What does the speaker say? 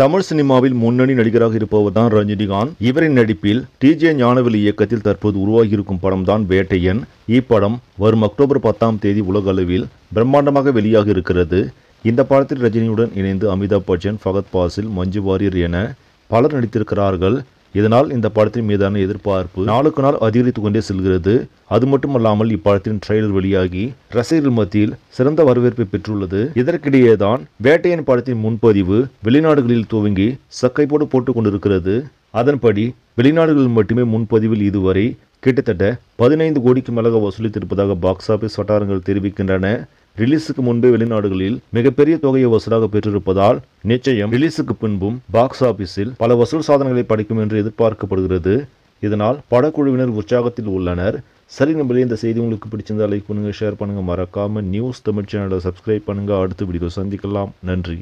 தமிழ் சினிமாவில் முன்னணி நடிகராக இருப்பவர் தான் ரஜினிகாந்த். இவரின் நடிப்பில் டிஜே ஞானவேல் இயக்கத்தில் தற்போது உருவாகியிருக்கும் படம் தான் வேட்டையன். இப்படம் வரும் அக்டோபர் 10ஆம் தேதி உலக அளவில் பிரம்மாண்டமாக வெளியாக இருக்கிறது. இந்த படத்தில் ரஜினியுடன் இணைந்து அமிதாப் பச்சன், ஃபகத் பாசில், மஞ்சு வாரியர் என பலர் நடித்திருக்கிறார்கள். இதனால் இந்த படத்தின் மீதான எதிர்பார்ப்பு நாளுக்கு நாள் அதிகரித்துக் கொண்டே செல்கிறது. அது மட்டுமல்லாமல் இப்படத்தின் ட்ரெய்லர் வெளியாகி ரசிகர்கள் மத்தியில் சிறந்த வரவேற்பை பெற்றுள்ளது. இதற்கிடையேதான் வேட்டையன் படத்தின் முன்பதிவு வெளிநாடுகளில் துவங்கி சக்கைப்போடு போட்டுக் கொண்டிருக்கிறது. அதன்படி வெளிநாடுகளில் மட்டுமே முன்பதிவில் இதுவரை கிட்டத்தட்ட 15 கோடிக்கு மேலாக வசூலித்திருப்பதாக பாக்ஸ் ஆபீஸ் வட்டாரங்கள் தெரிவிக்கின்றன. ரிலீஸுக்கு முன்பே வெளிநாடுகளில் மிகப்பெரிய தொகையை வசூலாக பெற்றிருப்பதால் நிச்சயம் ரிலீஸுக்கு பின்பும் பாக்ஸ் ஆபீஸில் பல வசூல் சாதனைகளை படைக்கும் என்று எதிர்பார்க்கப்படுகிறது. இதனால் படக்குழுவினர் உற்சாகத்தில் உள்ளனர். சரி நம்பளே, இந்த செய்தி உங்களுக்கு பிடிச்சிருந்தா லைக் பண்ணுங்க, ஷேர் பண்ணுங்க, மறக்காம நியூஸ் தமிழ் சேனலை சப்ஸ்கிரைப் பண்ணுங்க. அடுத்த வீடியோ சந்திக்கலாம். நன்றி.